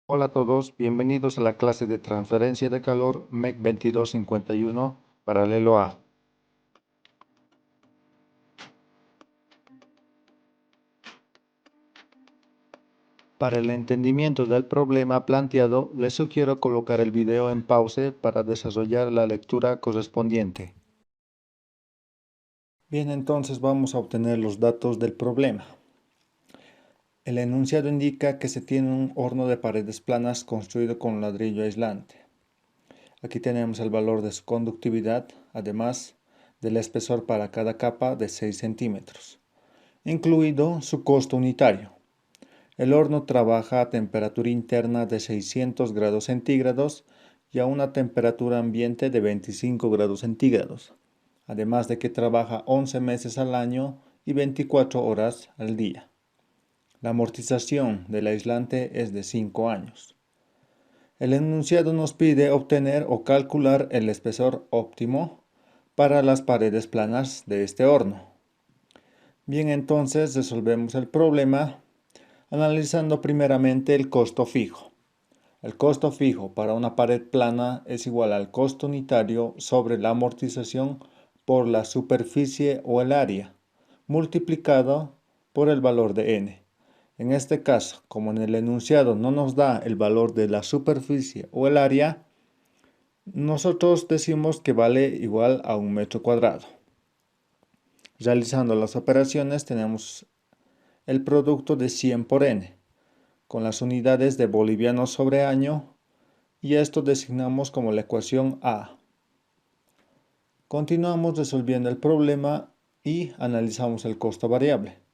Hola a todos, bienvenidos a la clase de transferencia de calor MEC 2251, paralelo A. Para el entendimiento del problema planteado, les sugiero colocar el video en pause para desarrollar la lectura correspondiente. Bien, entonces vamos a obtener los datos del problema. El enunciado indica que se tiene un horno de paredes planas construido con ladrillo aislante. Aquí tenemos el valor de su conductividad, además del espesor para cada capa de 6 centímetros, incluido su costo unitario. El horno trabaja a temperatura interna de 600 grados centígrados y a una temperatura ambiente de 25 grados centígrados, además de que trabaja 11 meses al año y 24 horas al día. La amortización del aislante es de 5 años. El enunciado nos pide obtener o calcular el espesor óptimo para las paredes planas de este horno. Bien, entonces resolvemos el problema analizando primeramente el costo fijo. El costo fijo para una pared plana es igual al costo unitario sobre la amortización por la superficie o el área, multiplicado por el valor de n. En este caso, como en el enunciado no nos da el valor de la superficie o el área, nosotros decimos que vale igual a 1 metro cuadrado. Realizando las operaciones tenemos el producto de 100 por n, con las unidades de bolivianos sobre año, y esto designamos como la ecuación A. Continuamos resolviendo el problema y analizamos el costo variable.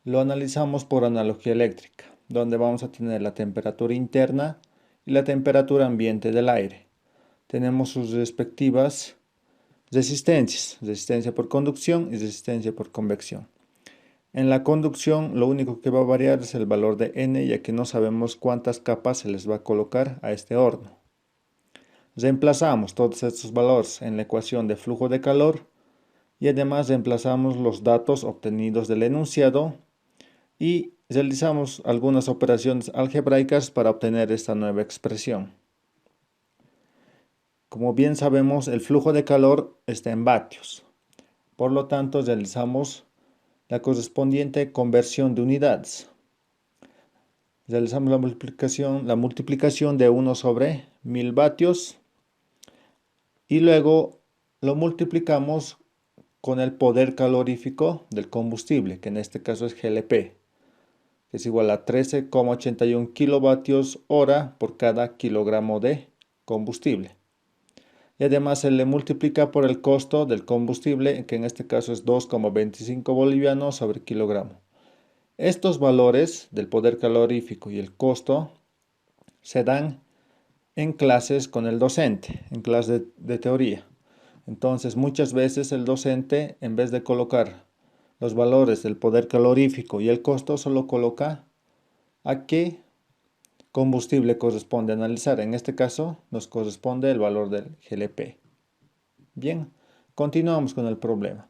Lo analizamos por analogía eléctrica, donde vamos a tener la temperatura interna y la temperatura ambiente del aire. Tenemos sus respectivas resistencias, resistencia por conducción y resistencia por convección. En la conducción lo único que va a variar es el valor de n, ya que no sabemos cuántas capas se les va a colocar a este horno. Reemplazamos todos estos valores en la ecuación de flujo de calor y además reemplazamos los datos obtenidos del enunciado y realizamos algunas operaciones algebraicas para obtener esta nueva expresión. Como bien sabemos, el flujo de calor está en vatios. Por lo tanto, realizamos la correspondiente conversión de unidades. Realizamos la multiplicación de 1 sobre 1000 vatios y luego lo multiplicamos con el poder calorífico del combustible, que en este caso es GLP, que es igual a 13,81 kilovatios hora por cada kilogramo de combustible. Y además se le multiplica por el costo del combustible, que en este caso es 2,25 bolivianos sobre kilogramo. Estos valores del poder calorífico y el costo se dan en clases con el docente, en clases de teoría. Entonces muchas veces el docente, en vez de colocar los valores del poder calorífico y el costo, solo coloca a qué combustible corresponde analizar. En este caso nos corresponde el valor del GLP. Bien, continuamos con el problema.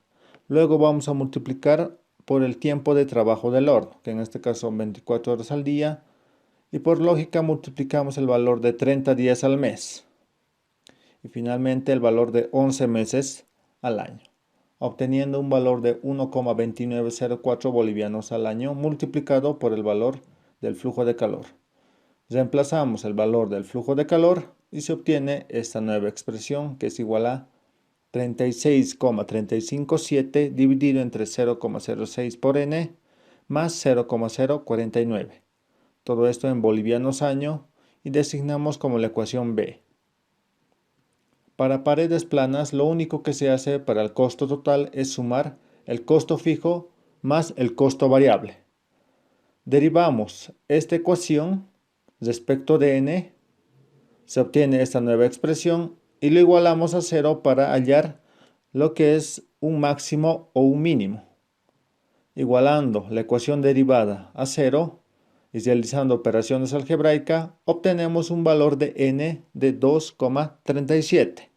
Luego vamos a multiplicar por el tiempo de trabajo del horno, que en este caso son 24 horas al día, y por lógica multiplicamos el valor de 30 días al mes y finalmente el valor de 11 meses al año, obteniendo un valor de 1,2904 bolivianos al año multiplicado por el valor del flujo de calor. Reemplazamos el valor del flujo de calor y se obtiene esta nueva expresión, que es igual a 36,357 dividido entre 0,06 por n más 0,049. Todo esto en bolivianos año y designamos como la ecuación B. Para paredes planas, lo único que se hace para el costo total es sumar el costo fijo más el costo variable. Derivamos esta ecuación respecto de n, se obtiene esta nueva expresión y lo igualamos a 0 para hallar lo que es un máximo o un mínimo. Igualando la ecuación derivada a 0 y realizando operaciones algebraicas, obtenemos un valor de n de 2,37,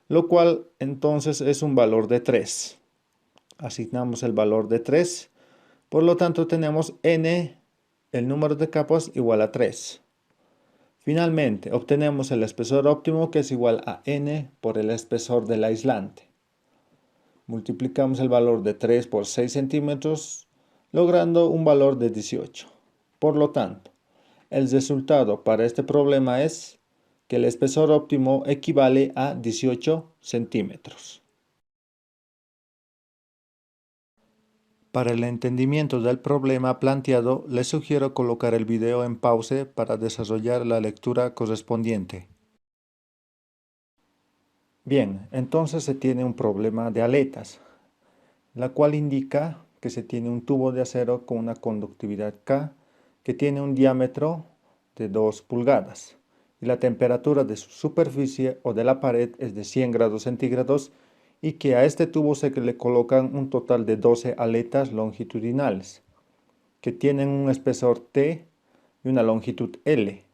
lo cual entonces es un valor de 3. Asignamos el valor de 3, por lo tanto tenemos n, el número de capas, igual a 3. Finalmente, obtenemos el espesor óptimo, que es igual a n por el espesor del aislante. Multiplicamos el valor de 3 por 6 centímetros, logrando un valor de 18. Por lo tanto, el resultado para este problema es que el espesor óptimo equivale a 18 centímetros. Para el entendimiento del problema planteado, les sugiero colocar el video en pausa para desarrollar la lectura correspondiente. Bien, entonces se tiene un problema de aletas, la cual indica que se tiene un tubo de acero con una conductividad K que tiene un diámetro de 2 pulgadas y la temperatura de su superficie o de la pared es de 100 grados centígrados y que a este tubo se le colocan un total de 12 aletas longitudinales que tienen un espesor T y una longitud L.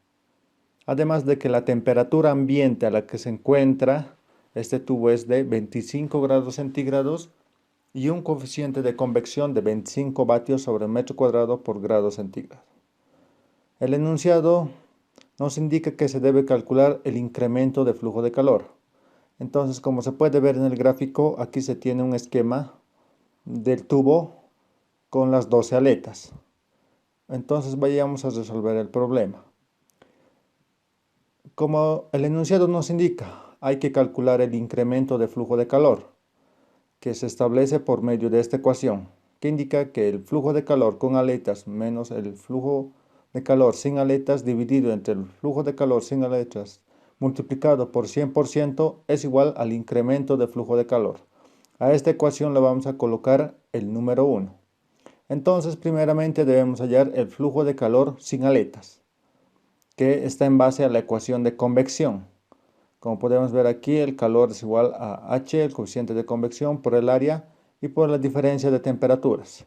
Además de que la temperatura ambiente a la que se encuentra este tubo es de 25 grados centígrados y un coeficiente de convección de 25 vatios sobre metro cuadrado por grado centígrado. El enunciado nos indica que se debe calcular el incremento de flujo de calor. Entonces, como se puede ver en el gráfico, aquí se tiene un esquema del tubo con las 12 aletas. Entonces vayamos a resolver el problema. Como el enunciado nos indica, hay que calcular el incremento de flujo de calor, que se establece por medio de esta ecuación, que indica que el flujo de calor con aletas menos el flujo de calor sin aletas dividido entre el flujo de calor sin aletas multiplicado por 100% es igual al incremento de flujo de calor. A esta ecuación le vamos a colocar el número 1. Entonces, primeramente debemos hallar el flujo de calor sin aletas, que está en base a la ecuación de convección. Como podemos ver aquí, el calor es igual a H, el coeficiente de convección, por el área y por la diferencia de temperaturas.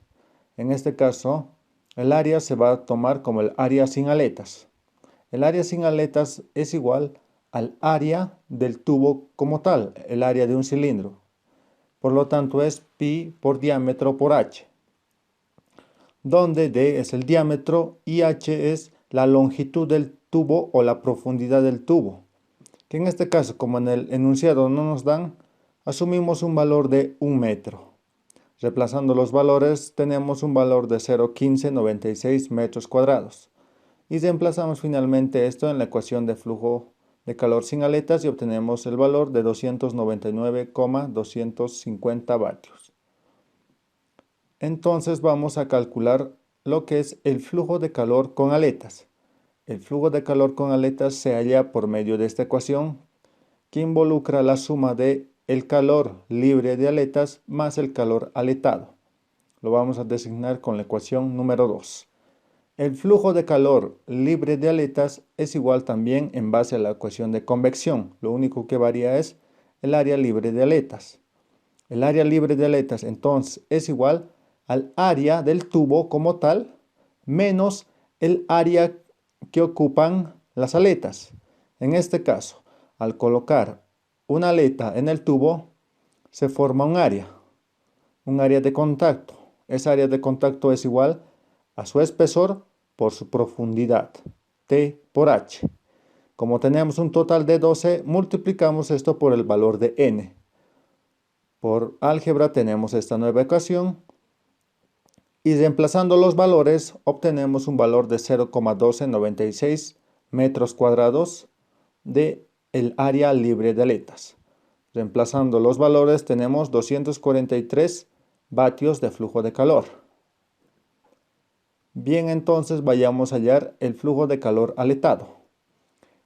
En este caso, el área se va a tomar como el área sin aletas. El área sin aletas es igual al área del tubo como tal, el área de un cilindro. Por lo tanto, es pi por diámetro por h, donde d es el diámetro y h es la longitud del tubo o la profundidad del tubo, que en este caso, como en el enunciado no nos dan, asumimos un valor de 1 metro. Reemplazando los valores, tenemos un valor de 0,1596 metros cuadrados. Y reemplazamos finalmente esto en la ecuación de flujo de calor sin aletas y obtenemos el valor de 299,250 vatios. Entonces vamos a calcular lo que es el flujo de calor con aletas. El flujo de calor con aletas se halla por medio de esta ecuación que involucra la suma de el calor libre de aletas más el calor aletado. Lo vamos a designar con la ecuación número 2. El flujo de calor libre de aletas es igual también en base a la ecuación de convección. Lo único que varía es el área libre de aletas. El área libre de aletas entonces es igual al área del tubo como tal menos el área que ocupan las aletas. En este caso, al colocar una aleta en el tubo, se forma un área de contacto. Esa área de contacto es igual a su espesor por su profundidad, T por H. Como tenemos un total de 12, multiplicamos esto por el valor de N. Por álgebra tenemos esta nueva ecuación y reemplazando los valores obtenemos un valor de 0,1296 metros cuadrados de el área libre de aletas. Reemplazando los valores tenemos 243 vatios de flujo de calor. Bien, entonces vayamos a hallar el flujo de calor aletado.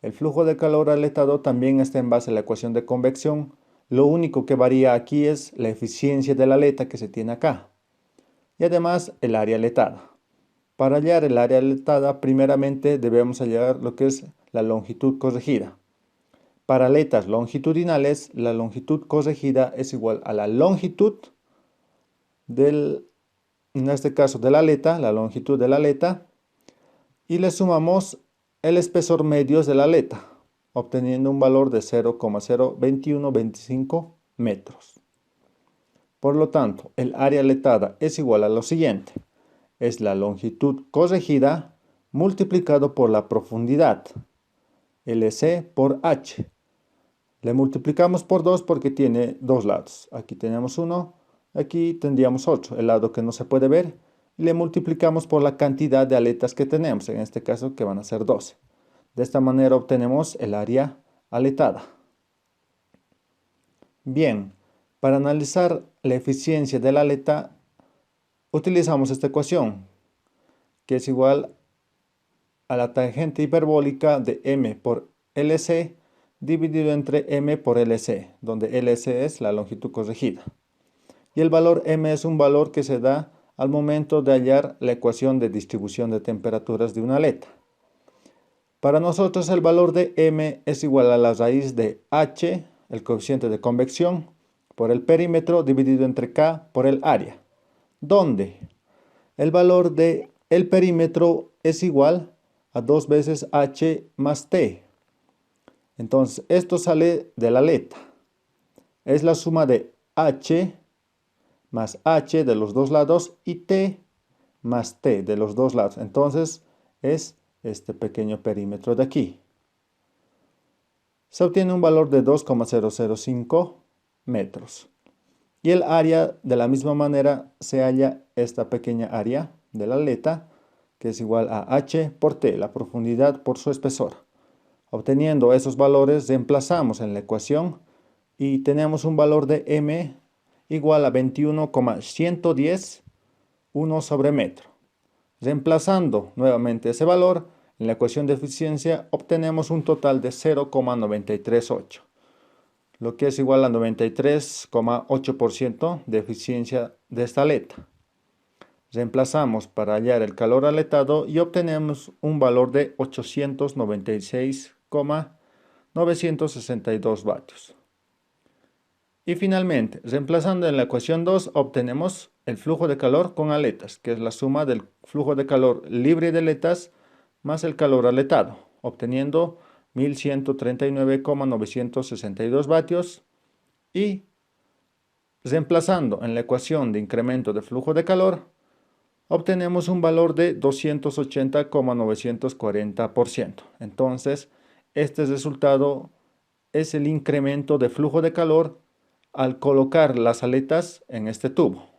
El flujo de calor aletado también está en base a la ecuación de convección. Lo único que varía aquí es la eficiencia de la aleta que se tiene acá. Y además el área aletada. Para hallar el área aletada, primeramente debemos hallar lo que es la longitud corregida. Para aletas longitudinales, la longitud corregida es igual a la longitud en este caso de la aleta, la longitud de la aleta, y le sumamos el espesor medio de la aleta, obteniendo un valor de 0,02125 metros. Por lo tanto, el área aletada es igual a lo siguiente. Es la longitud corregida multiplicado por la profundidad. LC por H. Le multiplicamos por 2 porque tiene dos lados. Aquí tenemos uno, aquí tendríamos otro, el lado que no se puede ver. Y le multiplicamos por la cantidad de aletas que tenemos, en este caso que van a ser 12. De esta manera obtenemos el área aletada. Bien, para analizar la eficiencia de la aleta, utilizamos esta ecuación, que es igual a la tangente hiperbólica de m por LC dividido entre m por LC, donde LC es la longitud corregida. Y el valor m es un valor que se da al momento de hallar la ecuación de distribución de temperaturas de una aleta. Para nosotros el valor de m es igual a la raíz de h, el coeficiente de convección, por el perímetro dividido entre k por el área, donde el valor de el perímetro es igual a 2 veces h más t. Entonces esto sale de la aleta. Es la suma de h más h de los dos lados y t más t de los dos lados. Entonces es este pequeño perímetro de aquí. Se obtiene un valor de 2,005 metros. Y el área de la misma manera se halla esta pequeña área de la aleta, que es igual a h por t, la profundidad por su espesor. Obteniendo esos valores, reemplazamos en la ecuación y tenemos un valor de m igual a 21,110 1 sobre metro. Reemplazando nuevamente ese valor, en la ecuación de eficiencia obtenemos un total de 0,938, lo que es igual a 93,8% de eficiencia de esta aleta. Reemplazamos para hallar el calor aletado y obtenemos un valor de 896,962 vatios. Y finalmente, reemplazando en la ecuación 2, obtenemos el flujo de calor con aletas, que es la suma del flujo de calor libre de aletas más el calor aletado, obteniendo 1139,962 vatios. Y reemplazando en la ecuación de incremento de flujo de calor, obtenemos un valor de 280,940%. Entonces, este resultado es el incremento de flujo de calor al colocar las aletas en este tubo.